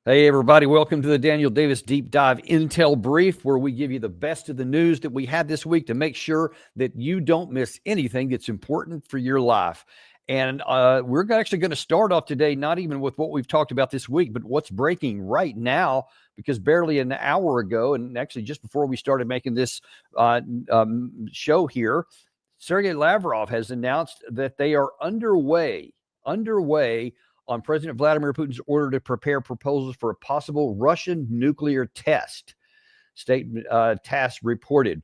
Hey, everybody. Welcome to the Daniel Davis Deep Dive Intel Brief, where we give you the best of the news that we had this week to make sure that you don't miss anything that's important for your life. And we're actually going to start off today, not even with what we've talked about this week, but what's breaking right now, because barely an hour ago, and actually just before we started making this show here, Sergey Lavrov has announced that they are underway on President Vladimir Putin's order to prepare proposals for a possible Russian nuclear test. TASS reported.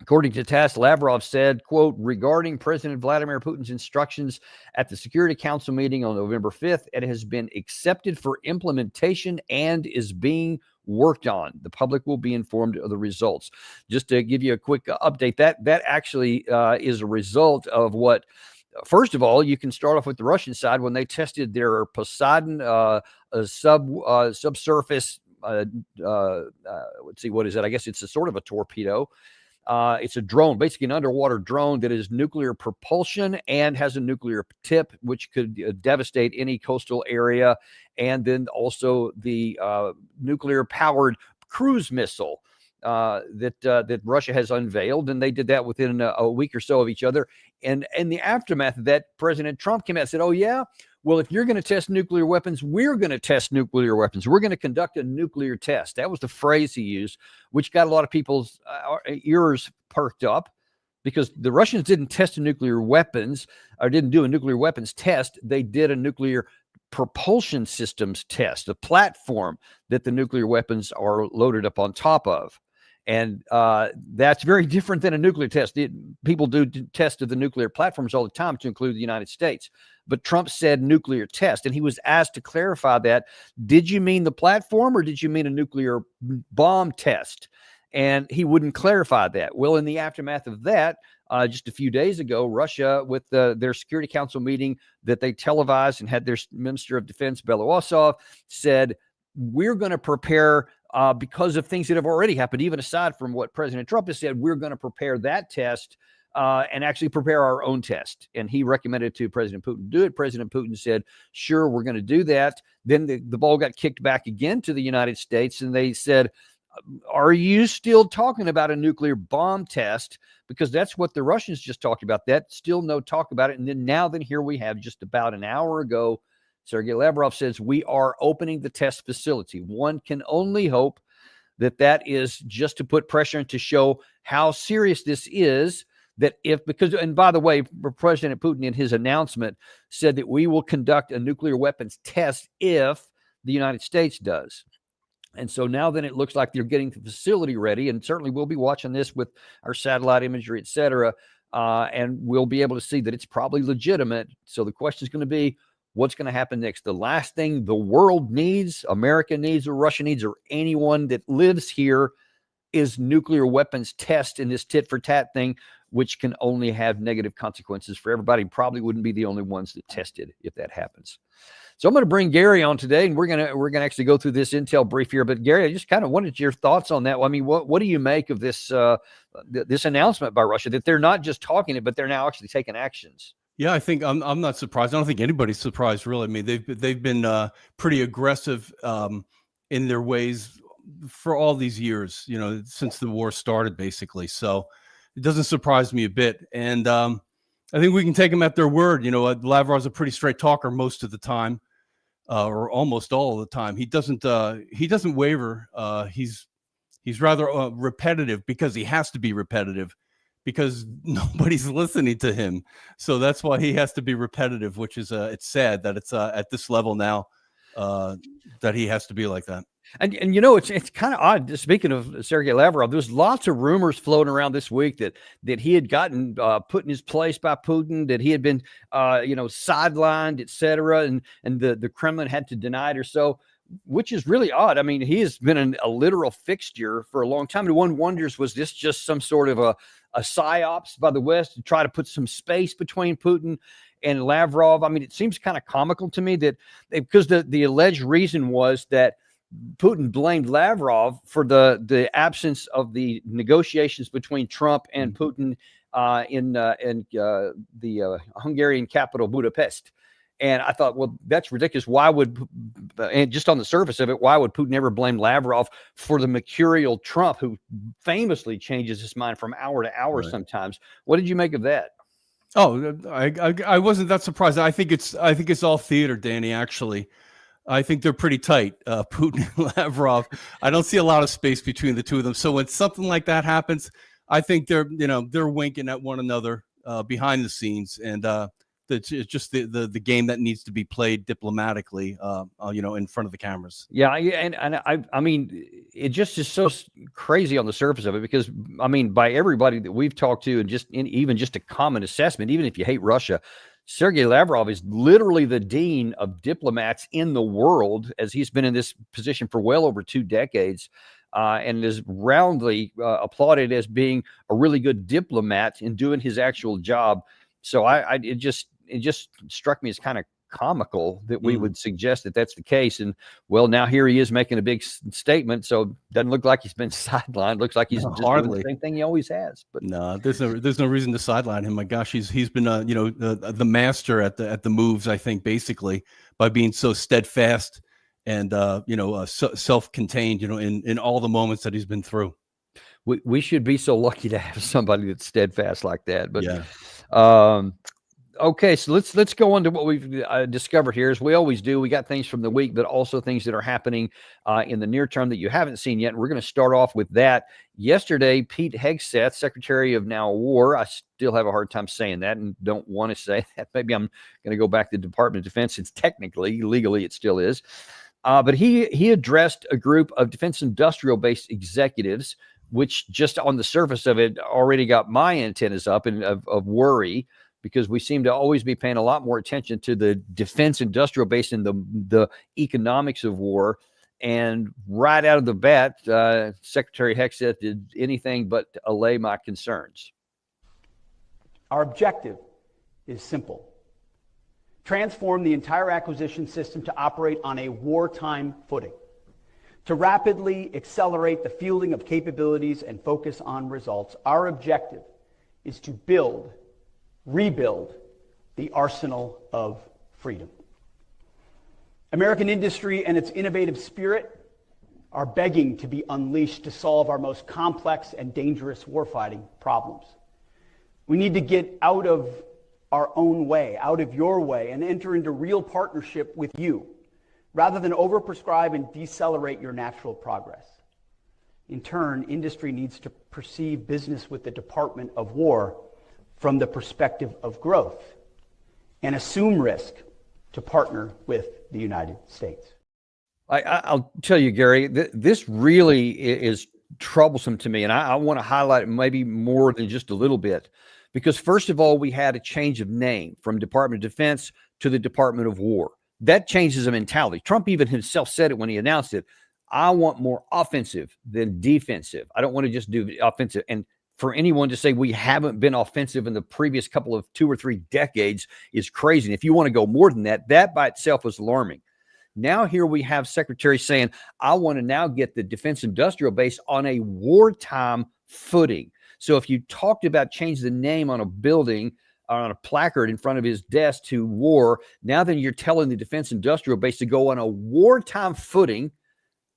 According to TASS, Lavrov said, quote, regarding President Vladimir Putin's instructions at the Security Council meeting on November 5th, it has been accepted for implementation and is being worked on. The public will be informed of the results. Just to give you a quick update, that actually is a result of what. First of all, you can start off with the Russian side when they tested their Poseidon subsurface. Let's see, what is it? I guess it's a sort of a torpedo. It's a drone, basically an underwater drone that is nuclear propulsion and has a nuclear tip, which could devastate any coastal area. And then also the nuclear-powered cruise missile that Russia has unveiled, and they did that within a week or so of each other. And in the aftermath of that, President Trump came out and said, oh, yeah, well, if you're going to test nuclear weapons, we're going to test nuclear weapons. We're going to conduct a nuclear test. That was the phrase he used, which got a lot of people's ears perked up, because the Russians didn't test nuclear weapons, or didn't do a nuclear weapons test. They did a nuclear propulsion systems test, the platform that the nuclear weapons are loaded up on top of. And that's very different than a nuclear test. People do tests of the nuclear platforms all the time, to include the United States. But Trump said nuclear test, and he was asked to clarify that. Did you mean the platform, or did you mean a nuclear bomb test? And he wouldn't clarify that. Well, in the aftermath of that, just a few days ago, Russia, with their Security Council meeting that they televised and had their Minister of Defense, Belousov, said, we're going to prepare because of things that have already happened, even aside from what President Trump has said. We're going to prepare that test and actually prepare our own test. And he recommended to President Putin to do it. President Putin said, sure, we're going to do that. Then the ball got kicked back again to the United States, and they said, are you still talking about a nuclear bomb test? Because that's what the Russians just talked about. That still no talk about it. And then here we have, just about an hour ago, Sergey Lavrov says we are opening the test facility. One can only hope that is just to put pressure and to show how serious this is. And by the way, President Putin in his announcement said that we will conduct a nuclear weapons test if the United States does. And so now then it looks like they're getting the facility ready, and certainly we'll be watching this with our satellite imagery, et cetera, and we'll be able to see that it's probably legitimate. So the question is going to be, what's going to happen next? The last thing the world needs, America needs, or Russia needs, or anyone that lives here, is nuclear weapons test in this tit-for-tat thing, which can only have negative consequences for everybody. Probably wouldn't be the only ones that tested if that happens. So I'm going to bring Gary on today, and we're going to actually go through this intel brief here. But Gary, I just kind of wanted your thoughts on that. I mean, what do you make of this this announcement by Russia that they're not just talking it, but they're now actually taking actions? Yeah, I think I'm not surprised. I don't think anybody's surprised, really. I mean, they've been pretty aggressive in their ways for all these years, since the war started, basically. So it doesn't surprise me a bit. And I think we can take them at their word. Lavrov's a pretty straight talker most of the time, or almost all of the time. He doesn't waver. He's rather repetitive, because he has to be repetitive, because nobody's listening to him. So that's why he has to be repetitive, which is it's sad that it's at this level now that he has to be like that. And it's kind of odd. Speaking of Sergey Lavrov, there's lots of rumors floating around this week that he had gotten put in his place by Putin, that he had been sidelined, et cetera, and the Kremlin had to deny it or so, which is really odd. I mean, he has been a literal fixture for a long time, and one wonders, was this just some sort of a psyops by the West to try to put some space between Putin and Lavrov? I mean, it seems kind of comical to me that because the alleged reason was that Putin blamed Lavrov for the absence of the negotiations between Trump and Putin in the Hungarian capital, Budapest. And I thought, well, that's ridiculous. Why would, and just on the surface of it, why would Putin ever blame Lavrov for the mercurial Trump, who famously changes his mind from hour to hour sometimes? What did you make of that? Oh, I wasn't that surprised. I think it's all theater, Danny, actually. I think they're pretty tight, Putin and Lavrov. I don't see a lot of space between the two of them. So when something like that happens, I think they're winking at one another behind the scenes, and it's just the game that needs to be played diplomatically, in front of the cameras. Yeah, and I mean, it just is so crazy on the surface of it, because I mean, by everybody that we've talked to, and even just a common assessment, even if you hate Russia, Sergey Lavrov is literally the dean of diplomats in the world, as he's been in this position for well over 2 decades, and is roundly applauded as being a really good diplomat in doing his actual job. So it just struck me as kind of comical that we would suggest that that's the case. And well, now here he is making a big statement. So doesn't look like he's been sidelined. Looks like he's just doing the same thing he always has. But no, there's no reason to sideline him. My gosh, he's been the master at the moves, I think, basically, by being so steadfast and self-contained, in all the moments that he's been through. We should be so lucky to have somebody that's steadfast like that. But yeah. Okay, so let's go on to what we've discovered here. As we always do, we got things from the week, but also things that are happening in the near term that you haven't seen yet. And we're going to start off with that. Yesterday, Pete Hegseth, Secretary of War, I still have a hard time saying that and don't want to say that. Maybe I'm going to go back to the Department of Defense, since technically, legally, it still is. But he addressed a group of defense industrial-based executives, which just on the surface of it already got my antennas up and of worry, because we seem to always be paying a lot more attention to the defense industrial base and the economics of war. And right out of the bat, Secretary Hegseth did anything but allay my concerns. Our objective is simple: transform the entire acquisition system to operate on a wartime footing, to rapidly accelerate the fielding of capabilities and focus on results. Our objective is to rebuild the arsenal of freedom. American industry and its innovative spirit are begging to be unleashed to solve our most complex and dangerous warfighting problems. We need to get out of our own way, out of your way, and enter into real partnership with you, rather than overprescribe and decelerate your natural progress. In turn, industry needs to perceive business with the Department of War from the perspective of growth, and assume risk to partner with the United States. I'll tell you, Gary, this really is troublesome to me, and I want to highlight it maybe more than just a little bit, because first of all, we had a change of name from Department of Defense to the Department of War. That changes the mentality. Trump even himself said it when he announced it. I want more offensive than defensive. I don't want to just do offensive. And for anyone to say we haven't been offensive in the previous couple of 2 or 3 decades is crazy. And if you want to go more than that, that by itself was alarming. Now here we have Secretary saying, I want to now get the defense industrial base on a wartime footing. So if you talked about changing the name on a building or on a placard in front of his desk to war, now then you're telling the defense industrial base to go on a wartime footing.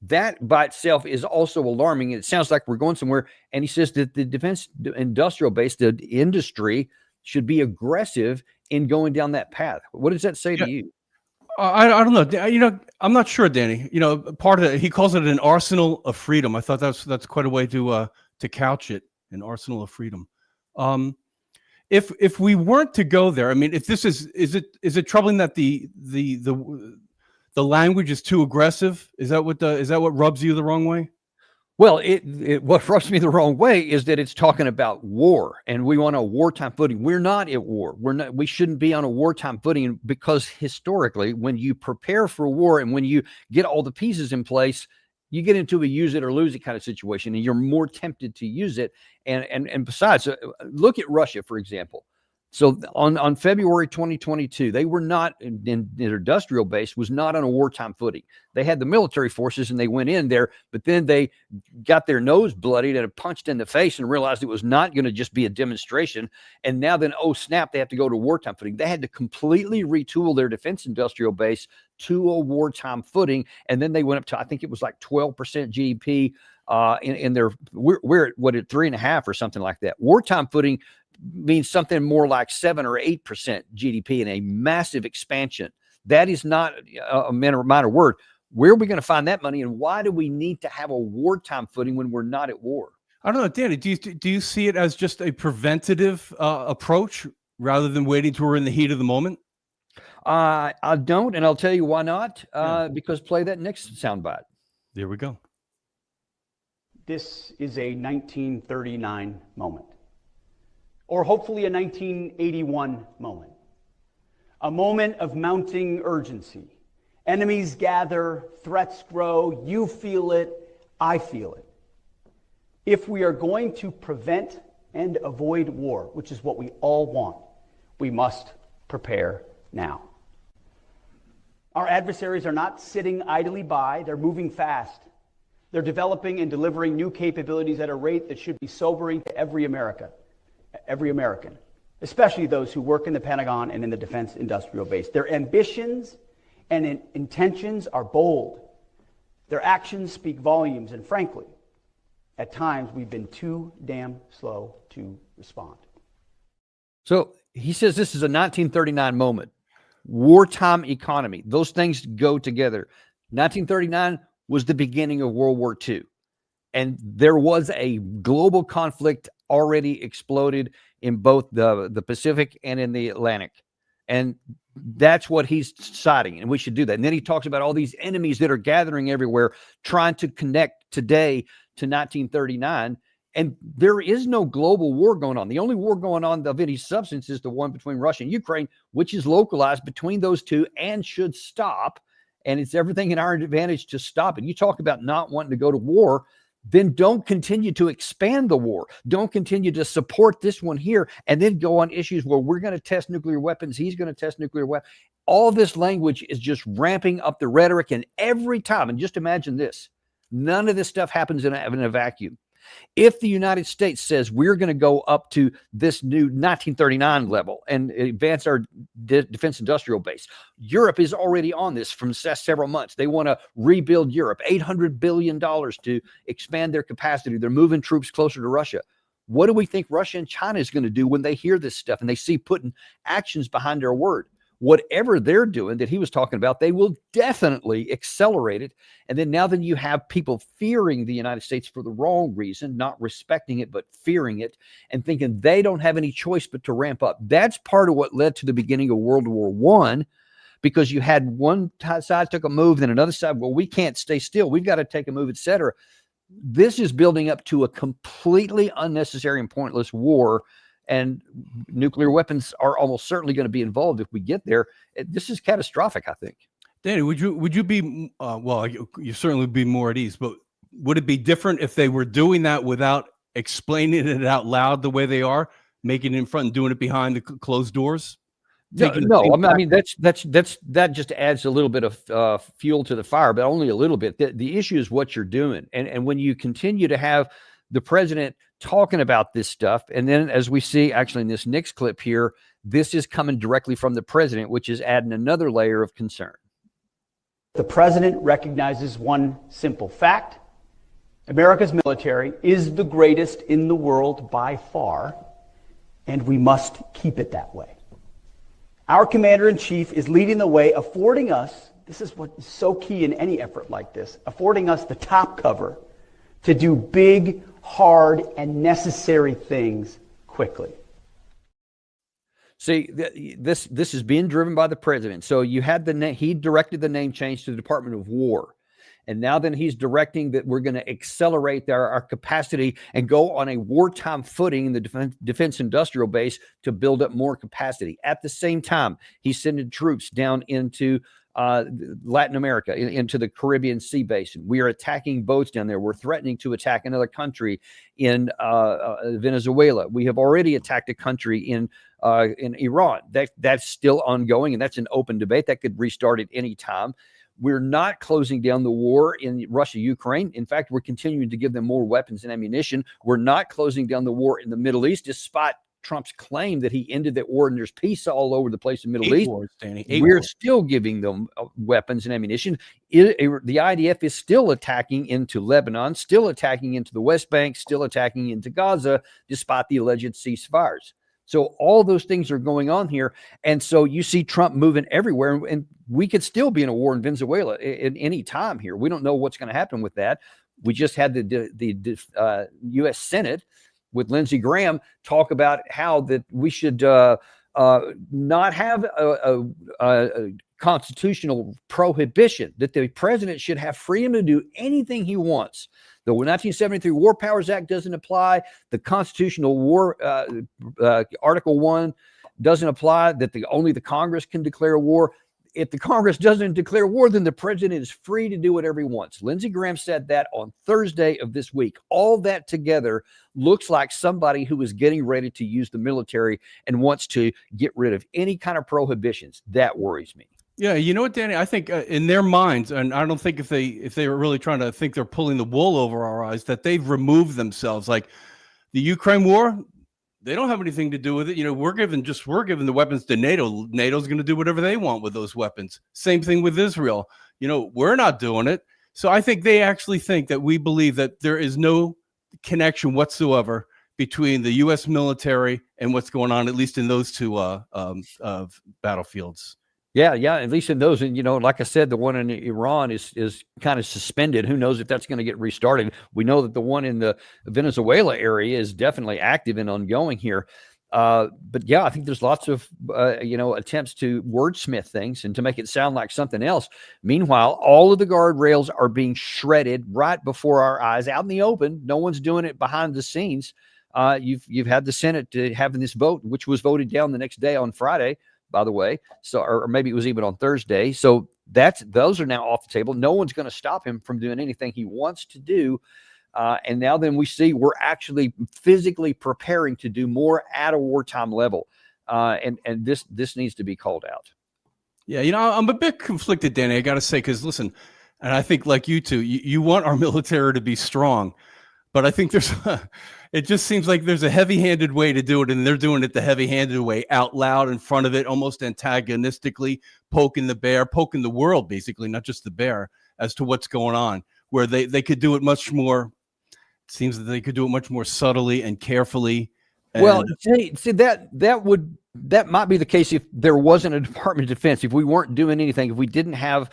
That by itself is also alarming. And it sounds like we're going somewhere. And he says that the defense industrial base, the industry, should be aggressive in going down that path. What does that say to you? I don't know. I'm not sure, Danny. Part of it, he calls it an arsenal of freedom. I thought that's quite a way to couch it, an arsenal of freedom. If we weren't to go there, I mean, if this is it troubling that the language is too aggressive? Is that what rubs you the wrong way? Well, what rubs me the wrong way is that it's talking about war, and we want a wartime footing. We're not at war. We shouldn't be on a wartime footing, because historically, when you prepare for war and when you get all the pieces in place, you get into a use it or lose it kind of situation, and you're more tempted to use it. And besides, look at Russia, for example. So on February 2022, they were not in their industrial base was not on a wartime footing. They had the military forces and they went in there, but then they got their nose bloodied and punched in the face and realized it was not going to just be a demonstration. And now then, oh snap, they have to go to wartime footing. They had to completely retool their defense industrial base to a wartime footing. And then they went up to, I think it was like 12% GDP in their, we're at what, at 3.5 or something like that. Wartime footing means something more like 7 or 8% GDP in a massive expansion. That is not a minor word. Where are we going to find that money, and why do we need to have a wartime footing when we're not at war? I don't know, Danny, do you see it as just a preventative approach rather than waiting till we're in the heat of the moment? I don't, and I'll tell you why not. Because play that next soundbite. There we go. This is a 1939 moment, or hopefully a 1981 moment. A moment of mounting urgency. Enemies gather, threats grow, you feel it, I feel it. If we are going to prevent and avoid war, which is what we all want, we must prepare now. Our adversaries are not sitting idly by, they're moving fast. They're developing and delivering new capabilities at a rate that should be sobering to every American, especially those who work in the Pentagon and in the defense industrial base. Their ambitions and intentions are bold. Their actions speak volumes, and frankly, at times we've been too damn slow to respond. So he says this is a 1939 moment. Wartime economy. Those things go together. 1939 was the beginning of World War II. And there was a global conflict already exploded in both the Pacific and in the Atlantic. And that's what he's citing, and we should do that. And then he talks about all these enemies that are gathering everywhere, trying to connect today to 1939. And there is no global war going on. The only war going on of any substance is the one between Russia and Ukraine, which is localized between those two and should stop. And it's everything in our advantage to stop it. You talk about not wanting to go to war, then don't continue to expand the war. Don't continue to support this one here and then go on issues where we're going to test nuclear weapons. He's going to test nuclear weapons. All this language is just ramping up the rhetoric. And every time, and just imagine this, none of this stuff happens in a vacuum. If the United States says we're going to go up to this new 1939 level and advance our defense industrial base, Europe is already on this from several months. They want to rebuild Europe, $800 billion to expand their capacity. They're moving troops closer to Russia. What do we think Russia and China is going to do when they hear this stuff and they see putting actions behind their word? Whatever they're doing that he was talking about, they will definitely accelerate it. And then you have people fearing the United States for the wrong reason, not respecting it, but fearing it and thinking they don't have any choice but to ramp up. That's part of what led to the beginning of World War I, because you had one side took a move, then another side, well, we can't stay still. We've got to take a move, etc. This is building up to a completely unnecessary and pointless war. And nuclear weapons are almost certainly going to be involved if we get there. This is catastrophic, I think. Danny, would you be well? You certainly would be more at ease, but would it be different if they were doing that without explaining it out loud the way they are, making it in front and doing it behind the closed doors? No, I mean that just adds a little bit of fuel to the fire, but only a little bit. The issue is what you're doing, and when you continue to have the president talking about this stuff, and then as we see actually in this next clip here, this is coming directly from the president, which is adding another layer of concern. The president recognizes one simple fact: America's military is the greatest in the world by far, and we must keep it that way. Our commander-in-chief is leading the way, affording us, this is what is so key in any effort like this, affording us the top cover to do big, hard, and necessary things quickly. See, this is being driven by the president. So you had he directed the name change to the Department of War. And now then he's directing that we're going to accelerate our capacity and go on a wartime footing in the defense industrial base to build up more capacity. At the same time, he's sending troops down into Latin America, into the Caribbean Sea Basin. We are attacking boats down there. We're threatening to attack another country in Venezuela. We have already attacked a country in Iran. That's still ongoing, and that's an open debate that could restart at any time. We're not closing down the war in Russia, Ukraine. In fact, we're continuing to give them more weapons and ammunition. We're not closing down the war in the Middle East, despite Trump's claim that he ended that war and there's peace all over the place in the Middle East. Wars, Danny. We're still giving them weapons and ammunition. The IDF is still attacking into Lebanon, still attacking into the West Bank, still attacking into Gaza, despite the alleged ceasefires. So all those things are going on here. And so you see Trump moving everywhere, and we could still be in a war in Venezuela at any time here. We don't know what's going to happen with that. We just had the U.S. Senate with Lindsey Graham talk about how that we should not have a constitutional prohibition, that the president should have freedom to do anything he wants. The 1973 War Powers Act doesn't apply. The Constitutional War Article 1 doesn't apply, that only the Congress can declare war. If the Congress doesn't declare war, then the president is free to do whatever he wants. Lindsey Graham said that on Thursday of this week. All that together looks like somebody who is getting ready to use the military and wants to get rid of any kind of prohibitions. That worries me. Yeah, you know what, Danny? I think in their minds, and I don't think if they were really trying to think they're pulling the wool over our eyes, that they've removed themselves. Like the Ukraine war, they don't have anything to do with it. You know, we're giving the weapons to NATO. NATO's going to do whatever they want with those weapons. Same thing with Israel. You know, we're not doing it. So I think they actually think that we believe that there is no connection whatsoever between the U.S. military and what's going on, at least in those two battlefields. Yeah, at least in those. And, you know, like I said, the one in Iran is kind of suspended. Who knows if that's going to get restarted? We know that the one in the Venezuela area is definitely active and ongoing here. But yeah, I think there's lots of, attempts to wordsmith things and to make it sound like something else. Meanwhile, all of the guardrails are being shredded right before our eyes, out in the open. No one's doing it behind the scenes. You've had the Senate having this vote, which was voted down the next day on Friday, by the way. So, or maybe it was even on Thursday. So those are now off the table. No one's going to stop him from doing anything he wants to do. And now then we see we're actually physically preparing to do more at a wartime level. And this needs to be called out. Yeah, you know, I'm a bit conflicted, Danny, I got to say, because listen, and I think like you two, you want our military to be strong, but I think it just seems like there's a heavy-handed way to do it, and they're doing it the heavy-handed way, out loud in front of it, almost antagonistically, poking the world, basically, not just the bear, as to what's going on, where they could do it much more. It seems that they could do it much more subtly and carefully. Well, see that might be the case if there wasn't a Department of Defense, if we weren't doing anything, if we didn't have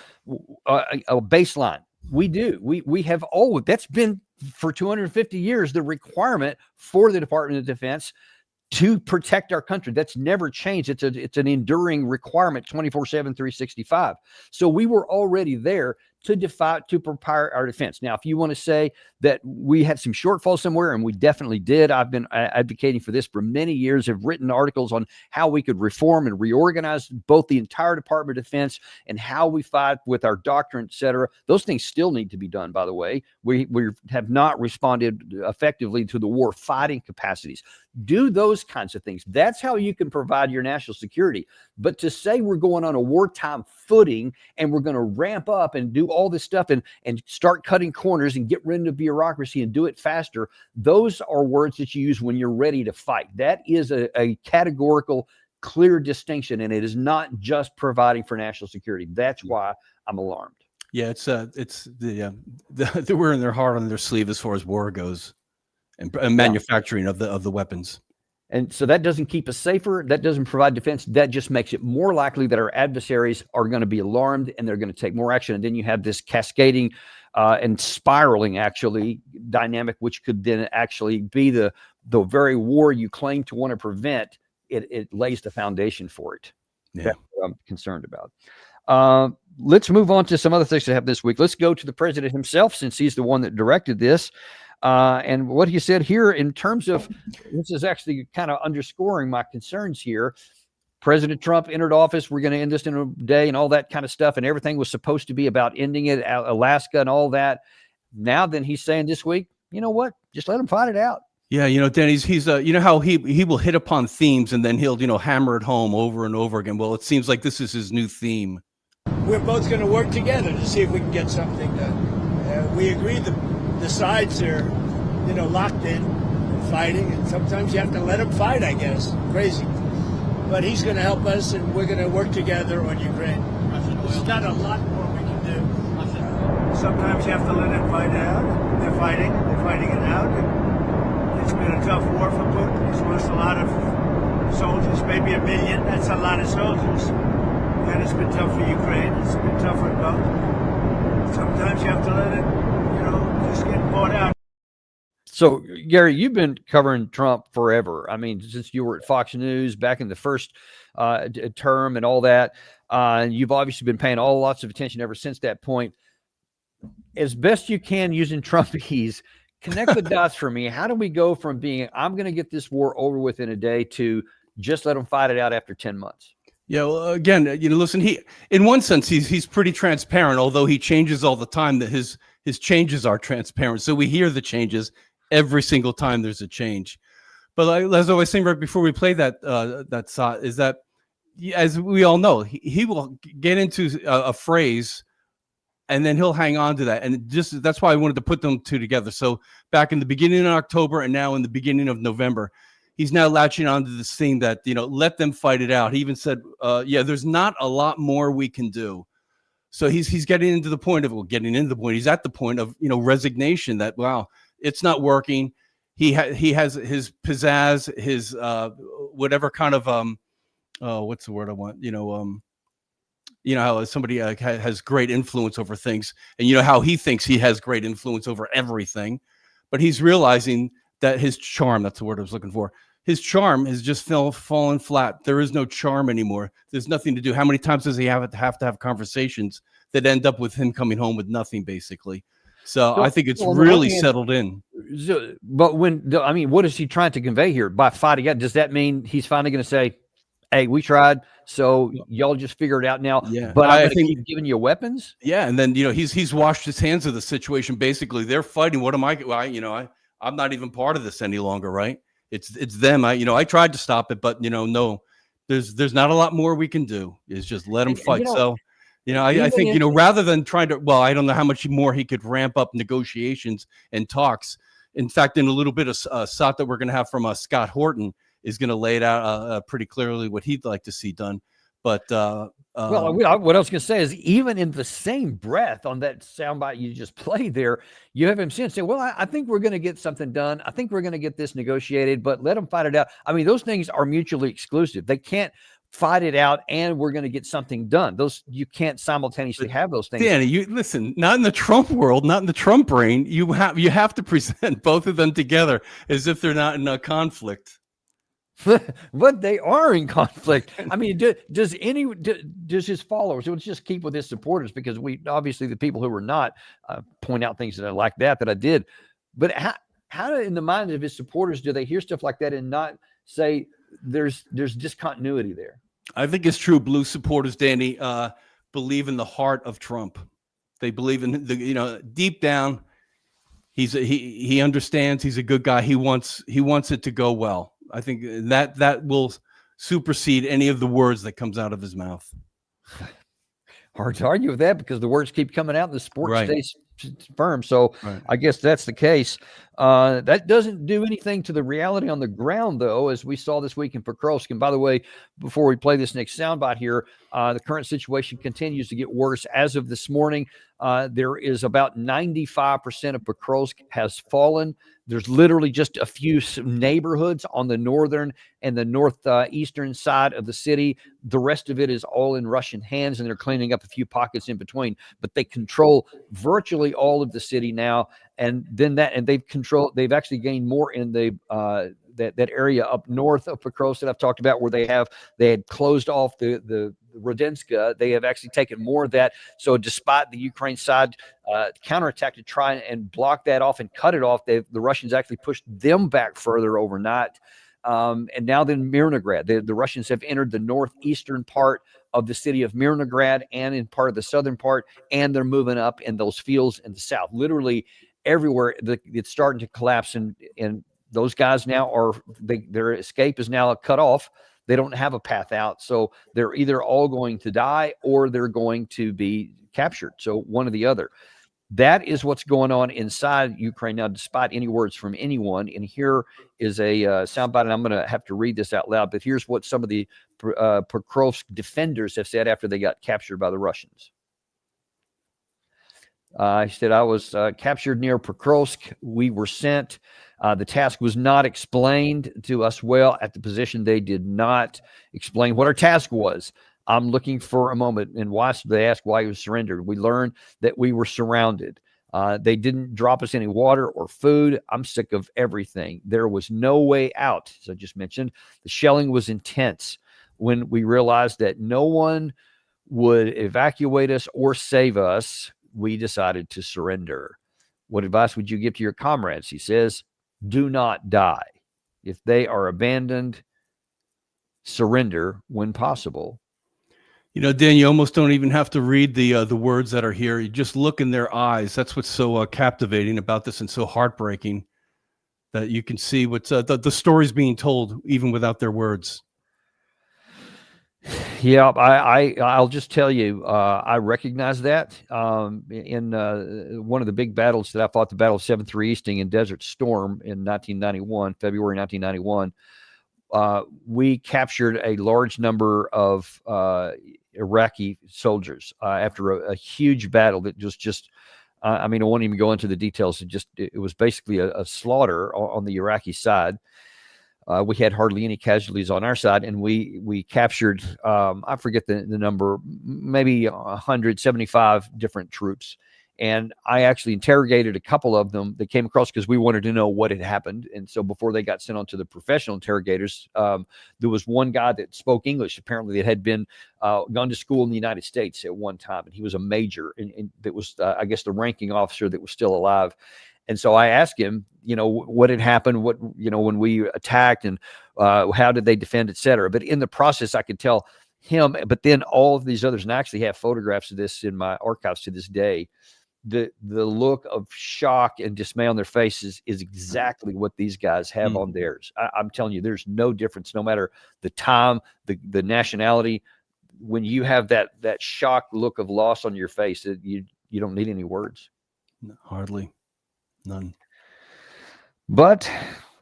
a baseline. We do. We have always, that's been for 250 years, the requirement for the Department of Defense to protect our country. That's never changed. It's an enduring requirement 24/7, 365. So we were already there to prepare our defense. Now, if you want to say that we had some shortfalls somewhere, and we definitely did, I've been advocating for this for many years, have written articles on how we could reform and reorganize both the entire Department of Defense and how we fight with our doctrine, et cetera. Those things still need to be done, by the way. We have not responded effectively to the war fighting capacities. Do those kinds of things. That's how you can provide your national security. But to say we're going on a wartime footing and we're going to ramp up and do all this stuff and start cutting corners and get rid of bureaucracy and do it faster, those are words that you use when you're ready to fight. That is a categorical, clear distinction, and it is not just providing for national security. That's why I'm alarmed. Yeah, they're wearing their heart on their sleeve as far as war goes, and manufacturing of the weapons. And so that doesn't keep us safer. That doesn't provide defense. That just makes it more likely that our adversaries are going to be alarmed and they're going to take more action. And then you have this cascading and spiraling actually dynamic, which could then actually be the very war you claim to want to prevent. It lays the foundation for it. Yeah. That's what I'm concerned about. Let's move on to some other things that happened this week. Let's go to the president himself, since he's the one that directed this. And what he said here in terms of, this is actually kind of underscoring my concerns here. President Trump entered office. We're going to end this in a day and all that kind of stuff. And everything was supposed to be about ending it, Alaska and all that. Now then he's saying this week, you know what? Just let him fight it out. Yeah, Dan, he's you know how he will hit upon themes and then he'll hammer it home over and over again. Well, it seems like this is his new theme. We're both going to work together to see if we can get something done. We agreed the sides are locked in and fighting, and sometimes you have to let them fight. I guess crazy, but he's going to help us, and we're going to work together on Ukraine. There's not a lot more we can do. Sometimes you have to let it fight out. They're fighting it out. It's been a tough war for Putin. He's lost a lot of soldiers, maybe 1 million. That's a lot of soldiers. And it's been tough for Ukraine. It's been tough for both. Sometimes you have to let it, just get bought out. So, Gary, you've been covering Trump forever. I mean, since you were at Fox News back in the first term and all that, you've obviously been paying lots of attention ever since that point. As best you can using Trumpese, connect the dots for me. How do we go from being, I'm going to get this war over with in a day, to just let them fight it out after 10 months? Yeah, well, again, listen, in one sense, he's pretty transparent, although he changes all the time. That his changes are transparent. So we hear the changes every single time there's a change. But as I was saying right before we play that shot, is that, as we all know, he will get into a phrase and then he'll hang on to that. And that's why I wanted to put them two together. So back in the beginning of October and now in the beginning of November, he's now latching onto this theme that, let them fight it out. He even said, there's not a lot more we can do. So he's getting into the point of, he's at the point of, resignation that, wow, it's not working. He has his pizzazz, his whatever kind of, what's the word I want? How somebody has great influence over things, and how he thinks he has great influence over everything. But he's realizing that his charm, that's the word I was looking for, his charm has just fallen flat. There is no charm anymore. There's nothing to do. How many times does he have to have conversations that end up with him coming home with nothing, basically? So I think it's really settled in. But what is he trying to convey here by fighting out? Does that mean he's finally going to say, hey, we tried, so y'all just figure it out now? Yeah. But I think keep giving you weapons. Yeah, and then he's washed his hands of the situation. Basically, they're fighting. What am I? I'm not even part of this any longer, right? It's them. I tried to stop it, but no, there's not a lot more we can do. It's just let them fight. So, I think rather than trying to, well, I don't know how much more he could ramp up negotiations and talks. In fact, in a little bit of shot that we're going to have from Scott Horton is going to lay it out pretty clearly what he'd like to see done. But what I was going to say is, even in the same breath on that soundbite you just played there, you have him say, well, I think we're going to get something done. I think we're going to get this negotiated, but let them fight it out. I mean, those things are mutually exclusive. They can't fight it out and we're going to get something done. You can't simultaneoly have those things. Danny, you listen, not in the Trump world, not in the Trump brain. You have to present both of them together as if they're not in a conflict. But they are in conflict. I mean, does his followers, let's just keep with his supporters, because we obviously, the people who are not, point out things that I like that I did. But how in the mind of his supporters do they hear stuff like that and not say there's discontinuity there? I think it's true. Blue supporters, Danny, believe in the heart of Trump. They believe in deep down, he understands he's a good guy. He wants it to go well. I think that will supersede any of the words that comes out of his mouth. Hard to argue with that, because the words keep coming out and the sport right. stays firm. So right. I guess that's the case. That doesn't do anything to the reality on the ground, though, as we saw this week in Pokrovsk. And by the way, before we play this next soundbite here, the current situation continues to get worse. As of this morning, there is about 95% of Pokrovsk has fallen. There's literally just a few neighborhoods on the northern and the northeastern side of the city. The rest of it is all in Russian hands, and they're cleaning up a few pockets in between. But they control virtually all of the city now. And then they've actually gained more in the that area up north of Pokrovsk that I've talked about, where they had closed off the Rodenska. They have actually taken more of that. So despite the Ukraine side counterattack to try and block that off and cut it off, the Russians actually pushed them back further overnight. And now then Mirnograd. The Russians have entered the northeastern part of the city of Mirnograd and in part of the southern part, and they're moving up in those fields in the south. Literally everywhere it's starting to collapse, and those guys now their escape is now cut off. They don't have a path out, so they're either all going to die or they're going to be captured. So one or the other. That is what's going on inside Ukraine now, despite any words from anyone. And here is a soundbite, and I'm going to have to read this out loud, but here's what some of the Pokrovsk defenders have said after they got captured by the Russians. He said, I was captured near Pokrovsk. We were sent. The task was not explained to us well at the position. They did not explain what our task was. I'm looking for a moment. And why they asked why he was surrendered. We learned that we were surrounded. They didn't drop us any water or food. I'm sick of everything. There was no way out. As I just mentioned, the shelling was intense. When we realized that no one would evacuate us or save us, we decided to surrender. What advice would you give to your comrades? He says, do not die. If they are abandoned, surrender when possible. You know, Dan, you almost don't even have to read the words that are here. You just look in their eyes. That's what's so captivating about this and so heartbreaking, that you can see what's the stories being told even without their words. Yeah, I'll just tell you, I recognize that in one of the big battles that I fought, the Battle of 7-3 Easting in Desert Storm in 1991, February 1991. We captured a large number of Iraqi soldiers after a huge battle that was just, I mean, I won't even go into the details. It was basically a slaughter on the Iraqi side. We had hardly any casualties on our side, and we captured, I forget the number, maybe 175 different troops. And I actually interrogated a couple of them that came across because we wanted to know what had happened. And so before they got sent on to the professional interrogators, there was one guy that spoke English, apparently, that had been gone to school in the United States at one time. And he was a major, and that was, I guess, the ranking officer that was still alive. And so I asked him, you know, what had happened, when we attacked, and how did they defend, et cetera. But in the process, I could tell him, but then all of these others, and I actually have photographs of this in my archives to this day, the look of shock and dismay on their faces is exactly what these guys have on theirs. I'm telling you, there's no difference, no matter the time, the nationality. When you have that shocked look of loss on your face, you don't need any words. Hardly. None. But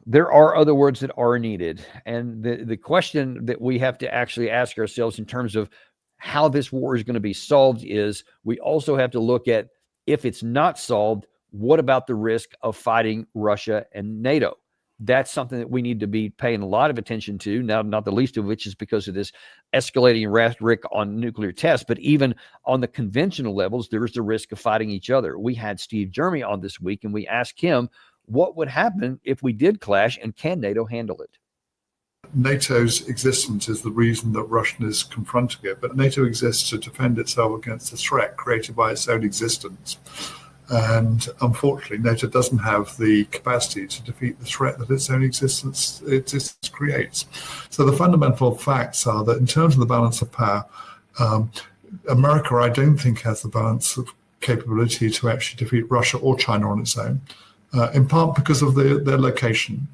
there are other words that are needed. And the question that we have to actually ask ourselves in terms of how this war is going to be solved is, we also have to look at, if it's not solved, what about the risk of fighting Russia and NATO? That's something that we need to be paying a lot of attention to, now, not the least of which is because of this escalating rhetoric on nuclear tests. But even on the conventional levels, there is the risk of fighting each other. We had Steve Jeremy on this week, and we asked him what would happen if we did clash, and can NATO handle it? NATO's existence is the reason that Russia is confronting it, but NATO exists to defend itself against the threat created by its own existence. And unfortunately, NATO doesn't have the capacity to defeat the threat that its own existence creates. So the fundamental facts are that in terms of the balance of power, America, I don't think, has the balance of capability to actually defeat Russia or China on its own, in part because of their location.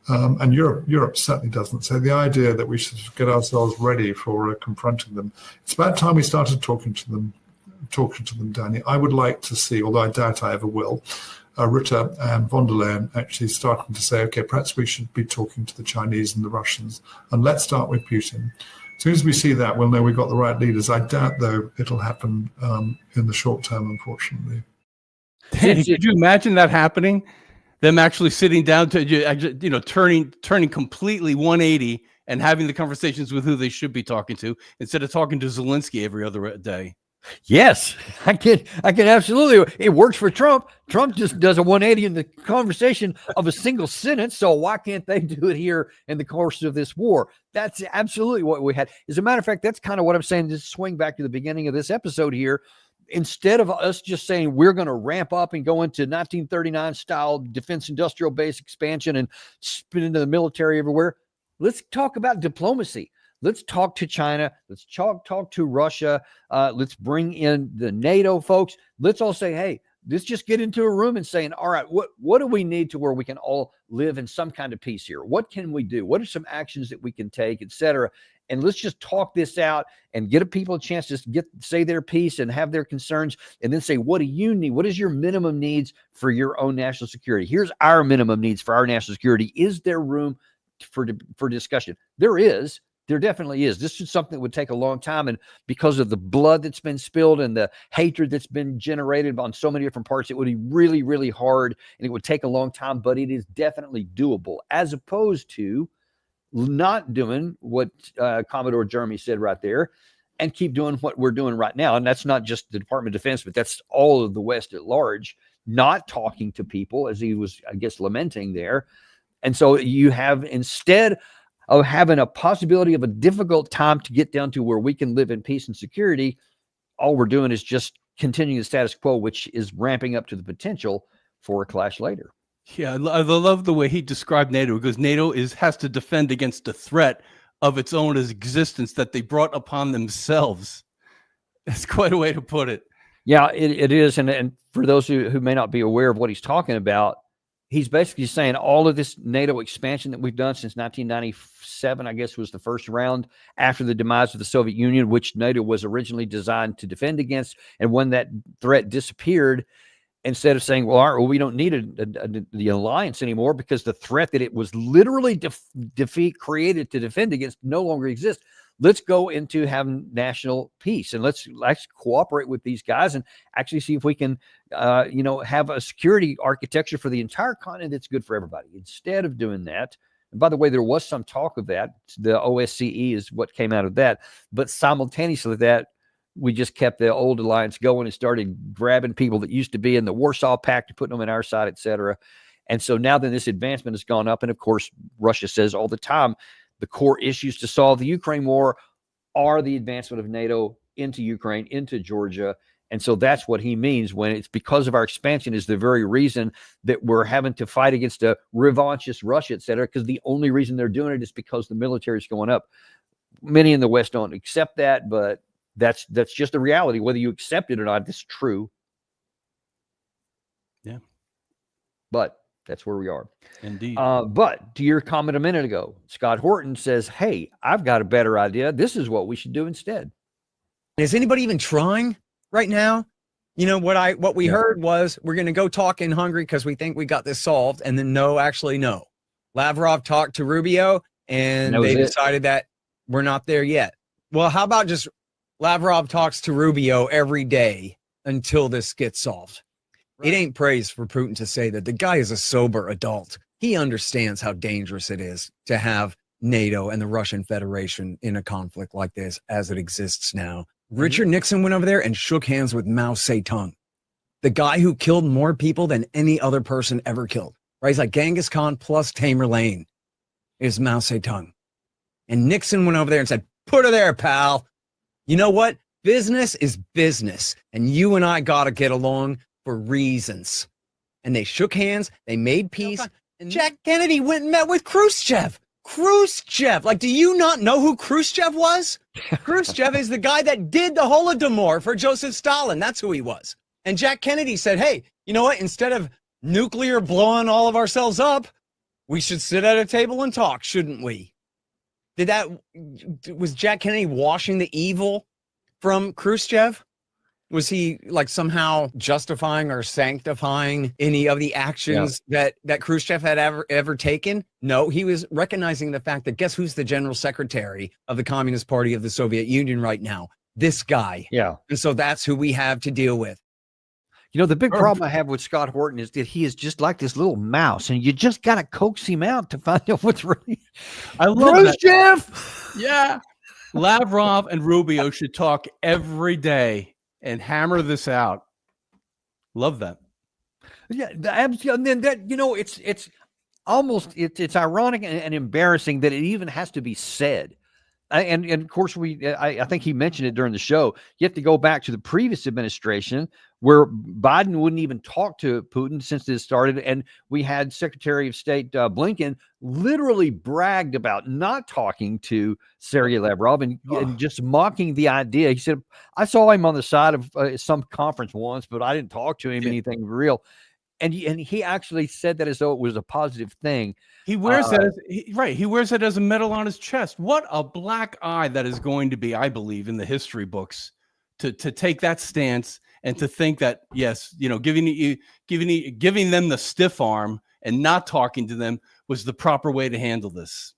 And Europe certainly doesn't. So the idea that we should get ourselves ready for confronting them, it's about time we started talking to them, Danny. I would like to see, although I doubt I ever will, Rutte and von der Leyen actually starting to say, okay, perhaps we should be talking to the Chinese and the Russians, and let's start with Putin. As soon as we see that, we'll know we've got the right leaders. I doubt, though, it'll happen in the short term, unfortunately. Danny, could you imagine that happening? Them actually sitting down to, turning completely 180 and having the conversations with who they should be talking to, instead of talking to Zelensky every other day. Yes, I can absolutely. It works for Trump. Trump just does a 180 in the conversation of a single sentence. So why can't they do it here in the course of this war? That's absolutely what we had. As a matter of fact, that's kind of what I'm saying. Just swing back to the beginning of this episode here. Instead of us just saying we're going to ramp up and go into 1939 style defense industrial base expansion and spin into the military everywhere, Let's talk about diplomacy. Let's talk to China. Let's talk to Russia. Let's bring in the NATO folks. Let's all say, hey, let's just get into a room and saying, all right, what do we need to where we can all live in some kind of peace here? What can we do? What are some actions that we can take, et cetera? And let's just talk this out and give people a chance to say their piece and have their concerns, and then say, what do you need? What is your minimum needs for your own national security? Here's our minimum needs for our national security. Is there room for discussion? There is. There definitely is. This is something that would take a long time. And because of the blood that's been spilled and the hatred that's been generated on so many different parts, it would be really, really hard, and it would take a long time, but it is definitely doable, as opposed to not doing what Commodore Jeremy said right there and keep doing what we're doing right now. And that's not just the Department of Defense, but that's all of the West at large, not talking to people, as he was, I guess, lamenting there. And so you have, instead of having a possibility of a difficult time to get down to where we can live in peace and security, all we're doing is just continuing the status quo, which is ramping up to the potential for a clash later. Yeah, I love the way he described NATO, because NATO has to defend against the threat of its own existence that they brought upon themselves. That's quite a way to put it. Yeah, it is. And for those who may not be aware of what he's talking about, he's basically saying all of this NATO expansion that we've done since 1997, I guess, was the first round after the demise of the Soviet Union, which NATO was originally designed to defend against. And when that threat disappeared, instead of saying, well, we don't need the alliance anymore because the threat that it was literally created to defend against no longer exists, let's go into having national peace, and let's cooperate with these guys and actually see if we can, have a security architecture for the entire continent that's good for everybody. Instead of doing that, and by the way, there was some talk of that. The OSCE is what came out of that, but simultaneously with that, we just kept the old alliance going and started grabbing people that used to be in the Warsaw Pact and putting them on our side, et cetera. And so now that this advancement has gone up, and of course, Russia says all the time, the core issues to solve the Ukraine war are the advancement of NATO into Ukraine, into Georgia. And so that's what he means when it's because of our expansion is the very reason that we're having to fight against a revanchist Russia, et cetera, because the only reason they're doing it is because the military is going up. Many in the West don't accept that, but that's just the reality. Whether you accept it or not, it's true. Yeah. But that's where we are. Indeed. But to your comment a minute ago, Scott Horton says, hey, I've got a better idea. This is what we should do instead. Is anybody even trying right now? You know, what we heard was we're going to go talk in Hungary because we think we got this solved. And then no. Lavrov talked to Rubio and they decided that we're not there yet. Well, how about just Lavrov talks to Rubio every day until this gets solved? Right. It ain't praise for Putin to say that. The guy is a sober adult. He understands how dangerous it is to have NATO and the Russian Federation in a conflict like this as it exists now. Richard Nixon went over there and shook hands with Mao Zedong, the guy who killed more people than any other person ever killed. Right? He's like Genghis Khan plus Tamerlane is Mao Zedong. And Nixon went over there and said, put her there, pal. You know what? Business is business. And you and I got to get along for reasons. And they shook hands. They made peace. And Jack Kennedy went and met with Khrushchev. Like, do you not know who Khrushchev was? Khrushchev is the guy that did the Holodomor for Joseph Stalin. That's who he was. And Jack Kennedy said, hey, you know what? Instead of nuclear blowing all of ourselves up, we should sit at a table and talk, shouldn't we? Was Jack Kennedy washing the evil from Khrushchev? Was he like somehow justifying or sanctifying any of the actions that Khrushchev had ever taken? No, he was recognizing the fact that guess who's the general secretary of the Communist Party of the Soviet Union right now? This guy. Yeah. And so that's who we have to deal with. You know, the big problem I have with Scott Horton is that he is just like this little mouse, and you just got to coax him out to find out what's really. I love that. Jeff. Yeah. Lavrov and Rubio should talk every day and hammer this out. Love that. Yeah. And then that, you know, it's almost, it's ironic and embarrassing that it even has to be said. And of course, I think he mentioned it during the show. You have to go back to the previous administration where Biden wouldn't even talk to Putin since this started. And we had Secretary of State Blinken literally bragged about not talking to Sergey Lavrov and just mocking the idea. He said, I saw him on the side of some conference once, but I didn't talk to him anything real. And he actually said that as though it was a positive thing. He wears that as, he wears it as a medal on his chest. What a black eye that is going to be, I believe, in the history books to take that stance and to think that, yes, you know, giving them the stiff arm and not talking to them was the proper way to handle this.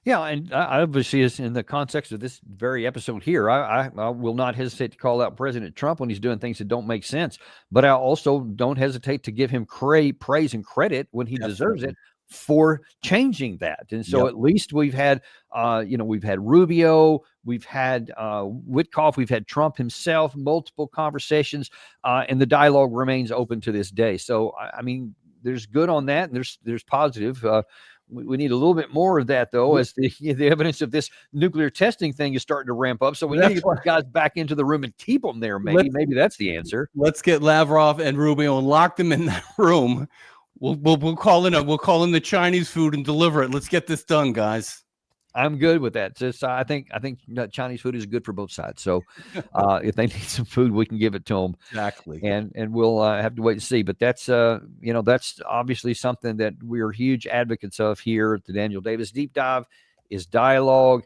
Yeah, and I obviously, is in the context of this very episode here, I will not hesitate to call out President Trump when he's doing things that don't make sense, but I also don't hesitate to give him praise and credit when he deserves it for changing that. And so at least we've had, we've had Rubio, we've had Witkoff, we've had Trump himself, multiple conversations, and the dialogue remains open to this day. So, I mean, there's good on that, and there's positive. We need a little bit more of that, though, as the evidence of this nuclear testing thing is starting to ramp up. So we need to get those guys back into the room and keep them there. Maybe that's the answer. Let's get Lavrov and Rubio and lock them in that room. We'll call in the Chinese food and deliver it. Let's get this done, guys. I'm good with that. Just, I think Chinese food is good for both sides. So if they need some food, we can give it to them. Exactly. And we'll have to wait and see. But that's that's obviously something that we're huge advocates of here at the Daniel Davis Deep Dive is dialogue,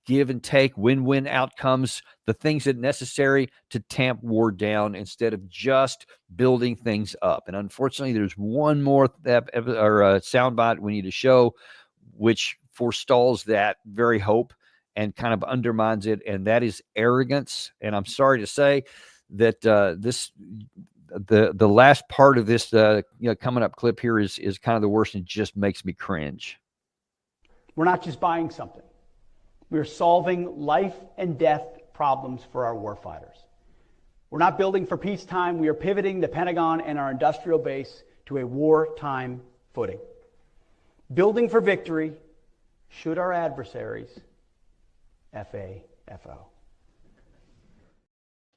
give and take, win-win outcomes, the things that are necessary to tamp war down instead of just building things up. And unfortunately, there's one more soundbite we need to show, which forestalls that very hope and kind of undermines it, and that is arrogance. And I'm sorry to say that the last part of this coming up clip here is kind of the worst and just makes me cringe. We're not just buying something. We're solving life and death problems for our warfighters. We're not building for peacetime. We are pivoting the Pentagon and our industrial base to a wartime footing. Building for victory should our adversaries FAFO.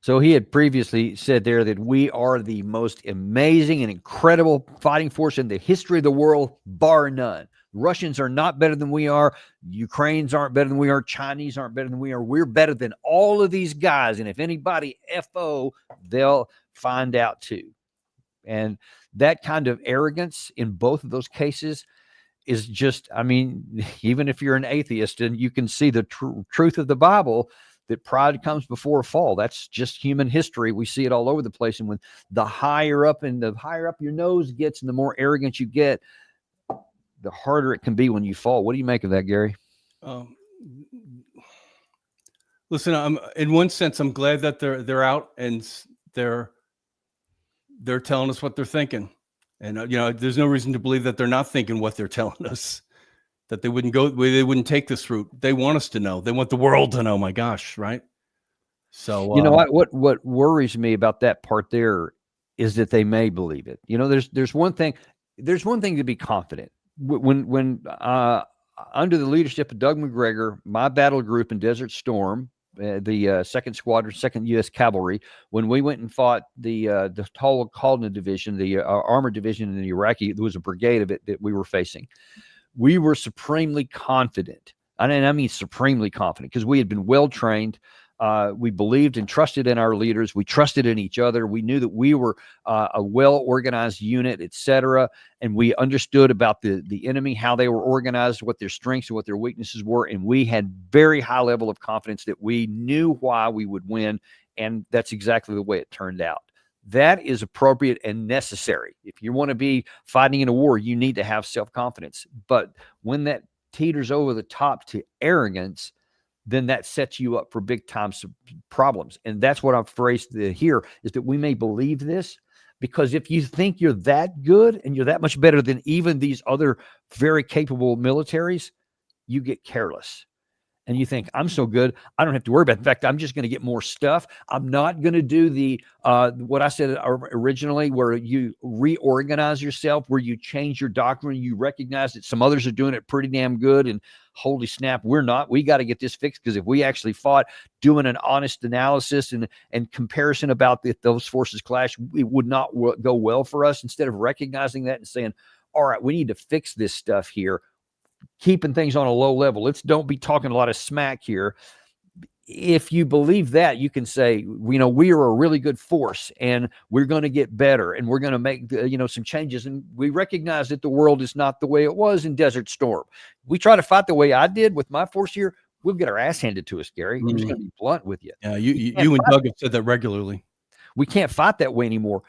So he had previously said there that we are the most amazing and incredible fighting force in the history of the world, bar none. Russians are not better than we are. Ukrainians aren't better than we are. Chinese aren't better than we are. We're better than all of these guys. And if anybody FO, they'll find out too. And that kind of arrogance in both of those cases is just, I mean, even if you're an atheist and you can see the truth of the Bible, that pride comes before a fall. That's just human history. We see it all over the place. And when the higher up your nose gets and the more arrogant you get, the harder it can be when you fall. What do you make of that, Gary? Listen, in one sense, I'm glad that they're out and they're telling us what they're thinking. And, there's no reason to believe that they're not thinking what they're telling us, that they wouldn't take this route. They want us to know. They want the world to know. My gosh. Right. So, what worries me about that part there is that they may believe it. There's one thing to be confident when under the leadership of Doug McGregor, my battle group in Desert Storm, the 2nd Squadron, 2nd U.S. Cavalry, when we went and fought the Halden Division, the armored division in the Iraqi, there was a brigade of it that we were facing. We were supremely confident. I mean supremely confident because we had been well trained. We believed and trusted in our leaders. We trusted in each other. We knew that we were a well-organized unit, etc. And we understood about the enemy, how they were organized, what their strengths and what their weaknesses were. And we had very high level of confidence that we knew why we would win. And that's exactly the way it turned out. That is appropriate and necessary. If you want to be fighting in a war, you need to have self-confidence. But when that teeters over the top to arrogance, then that sets you up for big time problems. And that's what I'm afraid to hear, is that we may believe this, because if you think you're that good and you're that much better than even these other very capable militaries, you get careless. and you think, I'm so good, I don't have to worry about it. In fact, I'm just going to get more stuff. I'm not going to do the what I said originally, where you reorganize yourself, where you change your doctrine, you recognize that some others are doing it pretty damn good, and holy snap, we're not. We got to get this fixed, because if we actually fought doing an honest analysis and comparison about if those forces clash, it would not go well for us. Instead of recognizing that and saying, all right, we need to fix this stuff here, keeping things on a low level. Don't be talking a lot of smack here. If you believe that, you can say, we are a really good force, and we're going to get better, and we're going to make some changes. And we recognize that the world is not the way it was in Desert Storm. We try to fight the way I did with my force here, we'll get our ass handed to us, Gary. I'm just going to be blunt with you. Yeah, you and Doug have said that regularly. We can't fight that way anymore.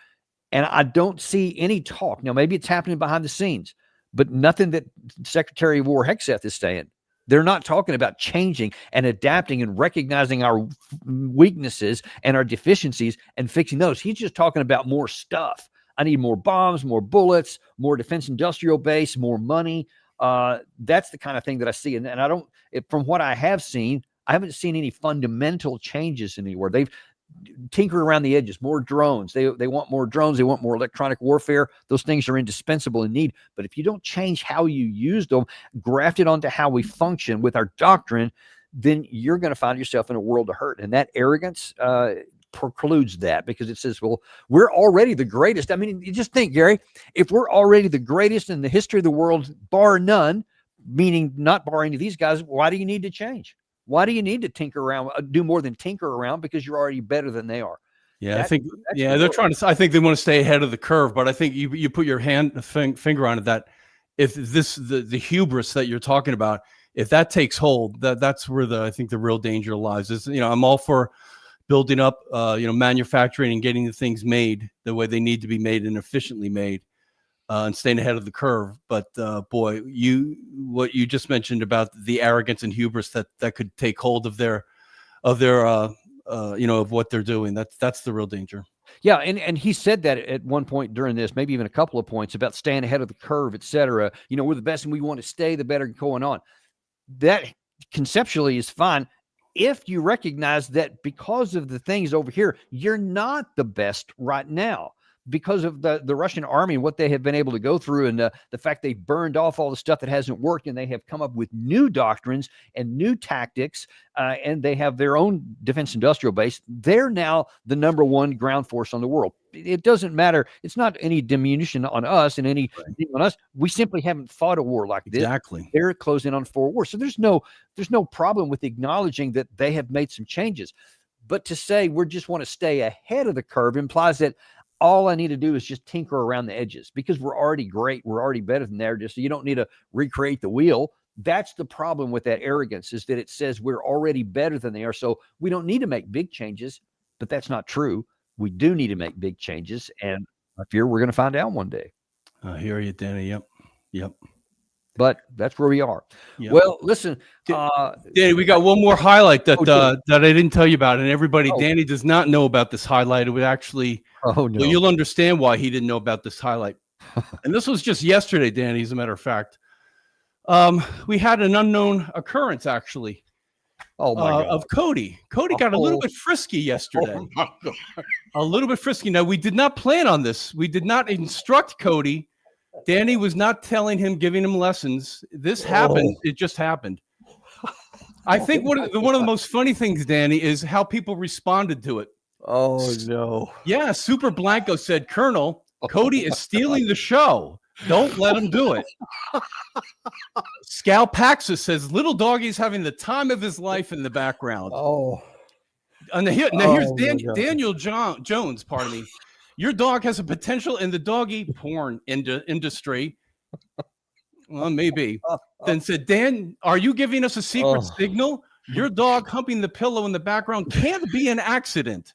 And I don't see any talk. Now, maybe it's happening behind the scenes, but nothing that Secretary of War Hegseth is saying. They're not talking about changing and adapting and recognizing our weaknesses and our deficiencies and fixing those. He's just talking about more stuff. I need more bombs, more bullets, more defense industrial base, more money. That's the kind of thing that I see. And I don't, from what I have seen, I haven't seen any fundamental changes anywhere. They've tinkered around the edges, more drones. They want more drones. They want more electronic warfare. Those things are indispensable in need. But if you don't change how you use them, graft it onto how we function with our doctrine, then you're going to find yourself in a world of hurt. And that arrogance precludes that, because it says, well, we're already the greatest. I mean, you just think, Gary, if we're already the greatest in the history of the world, bar none, meaning not barring these guys, why do you need to change? Why do you need to tinker around, do more than tinker around, because you're already better than they are? Yeah, I think they're trying to. I think they want to stay ahead of the curve, but I think you put your finger on it, that if the hubris that you're talking about, if that takes hold, that's where I think the real danger lies. Is I'm all for building up, manufacturing and getting the things made the way they need to be made and efficiently made. And staying ahead of the curve. But boy, what you just mentioned about the arrogance and hubris that could take hold of of what they're doing, that's the real danger. Yeah, and he said that at one point during this, maybe even a couple of points, about staying ahead of the curve, et cetera. We're the best and we want to stay the better going on. That conceptually is fine if you recognize that because of the things over here, you're not the best right now. Because of the Russian army and what they have been able to go through, and the fact they burned off all the stuff that hasn't worked, and they have come up with new doctrines and new tactics, and they have their own defense industrial base. They're now the number one ground force on the world. It doesn't matter. It's not any diminution on us and anything on us. We simply haven't fought a war like this. Exactly. They're closing on 4 wars. So there's no problem with acknowledging that they have made some changes. But to say we just want to stay ahead of the curve implies that all I need to do is just tinker around the edges, because we're already great. We're already better than there. Just so you don't need to recreate the wheel. That's the problem with that arrogance, is that it says we're already better than they are. So we don't need to make big changes, but that's not true. We do need to make big changes. And I fear we're going to find out one day. I hear you, Danny. Yep. But that's where we are. Yep. Well, listen, Danny, we got one more highlight that I didn't tell you about, and everybody, Danny does not know about this highlight. It would actually, well, you'll understand why he didn't know about this highlight. And this was just yesterday, Danny, as a matter of fact. We had an unknown occurrence, actually. Oh my God. Of Cody. Cody got a little bit frisky yesterday. Oh my God. A little bit frisky. Now, we did not plan on this. We did not instruct Cody. Danny was not telling him, giving him lessons. This happened. It just happened. I think one of the most funny things, Danny, is how people responded to it. Oh, no. Yeah, Super Blanco said, Colonel, Cody is stealing the show. Don't let him do it. Scal Paxa says, little doggy's having the time of his life in the background. Oh. And here's Daniel Jones, pardon me. Your dog has a potential in the doggy porn industry. Well, maybe. Then said, Dan, are you giving us a secret signal? Your dog humping the pillow in the background can't be an accident.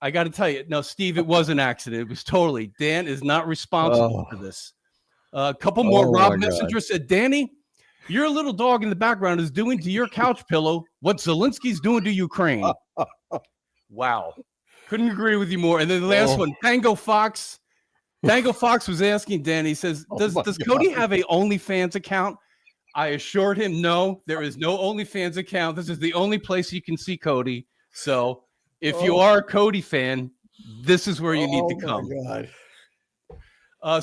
I got to tell you, no, Steve, it was an accident. It was totally. Dan is not responsible for this. A couple more. Rob Messenger said, Danny, your little dog in the background is doing to your couch pillow what Zelensky's doing to Ukraine. Wow. Couldn't agree with you more. And then the last one, Tango Fox. Tango Fox was asking Danny, he says, does Cody have a OnlyFans account? I assured him, no, there is no OnlyFans account. This is the only place you can see Cody. So if you are a Cody fan, this is where you need to come. God.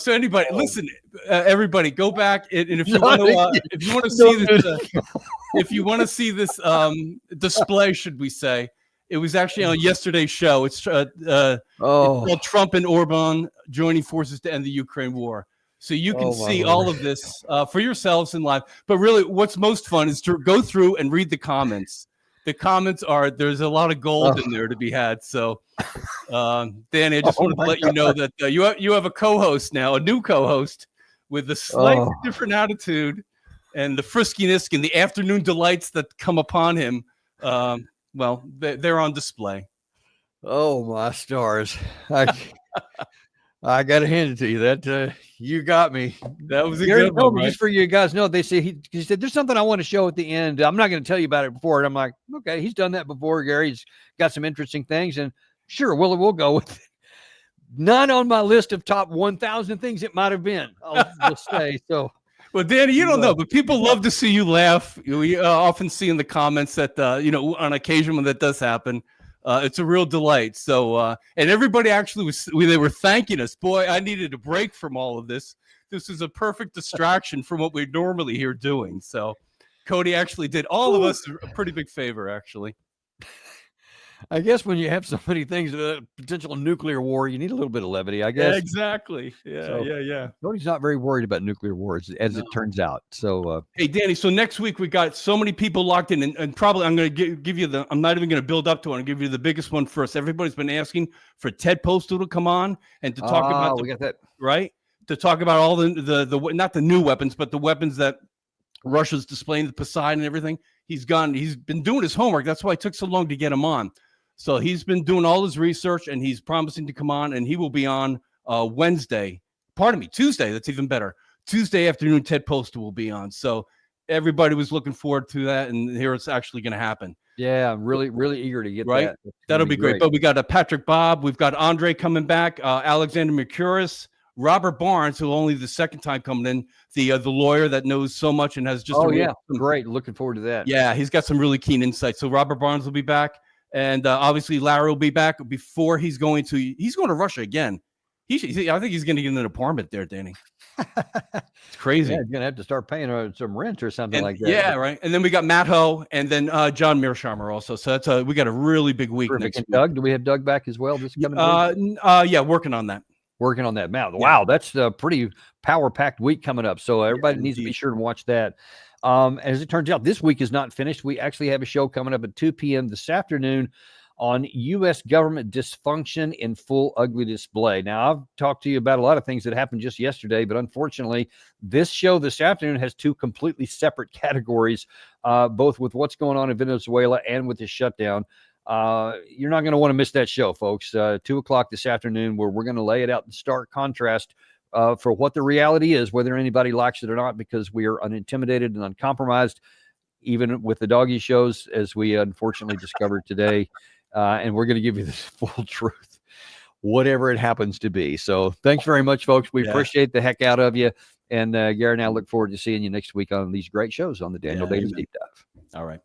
So anybody, listen, everybody, go back and if you want to see this, if you want to see this display, should we say, it was actually on yesterday's show. It's called Trump and Orban joining forces to end the Ukraine war. So you can see all of this for yourselves in live. But really, what's most fun is to go through and read the comments. The comments there's a lot of gold in there to be had. So, Danny, I just wanted to let you know that you have a co-host now, a new co-host with a slightly different attitude and the friskiness and the afternoon delights that come upon him. Well, they're on display. Oh, my stars. I got to hand it to you. That you got me. That was a good one, right? Just for you guys know, they say he said there's something I want to show at the end. I'm not going to tell you about it before. And I'm like, okay, he's done that before. Gary's got some interesting things, and sure, we'll go with it. Not on my list of top 1,000 things it might have been. I'll say so. Well, Danny, you don't know, but people love to see you laugh. We often see in the comments that on occasion when that does happen. It's a real delight. So, and everybody actually they were thanking us. Boy, I needed a break from all of this. This is a perfect distraction from what we're normally here doing. So, Cody actually did all of us a pretty big favor, actually. I guess when you have so many things, potential nuclear war, you need a little bit of levity, I guess. Yeah, exactly. Yeah. Nobody's not very worried about nuclear wars, as it turns out. So, hey, Danny, so next week we got so many people locked in, and probably I'm going to give you I'm not even going to build up to it. I'll give you the biggest one first. Everybody's been asking for Ted Postal to come on and to talk about we got that. Right? To talk about all the not the new weapons, but the weapons that Russia's displaying, the Poseidon and everything. He's been doing his homework. That's why it took so long to get him on. So he's been doing all his research, and he's promising to come on, and he will be on Tuesday. That's even better. Tuesday afternoon, Ted Postal will be on. So everybody was looking forward to that, and here it's actually going to happen. Yeah, I'm really, really eager to get that. That'll be great. But we got Patrick Bob. We've got Andre coming back, Alexander Mercouris, Robert Barnes, who only the second time coming in, the lawyer that knows so much and has just great. Looking forward to that. Yeah, he's got some really keen insights. So Robert Barnes will be back. And obviously, Larry will be back before he's going to Russia again. I think he's going to get an apartment there, Danny. It's crazy. Yeah, he's going to have to start paying some rent or something like that. Yeah, right. And then we got Matt Ho and then John Mearsheimer also. So that's we got a really big week next week. Doug, do we have Doug back as well? This coming yeah, working on that. Working on that. Wow, that's a pretty power-packed week coming up. So everybody needs to be sure to watch that. As it turns out, this week is not finished. We actually have a show coming up at 2 p.m. this afternoon on U.S. government dysfunction in full ugly display. Now, I've talked to you about a lot of things that happened just yesterday, but unfortunately, this show this afternoon has two completely separate categories, both with what's going on in Venezuela and with the shutdown. You're not going to want to miss that show, folks. 2:00 this afternoon, where we're going to lay it out in stark contrast for what the reality is, whether anybody likes it or not, because we are unintimidated and uncompromised, even with the doggy shows, as we unfortunately discovered today. And we're going to give you the full truth, whatever it happens to be. So thanks very much, folks. We appreciate the heck out of you. And Gary and I look forward to seeing you next week on these great shows on the Daniel Davis Deep Dive. All right.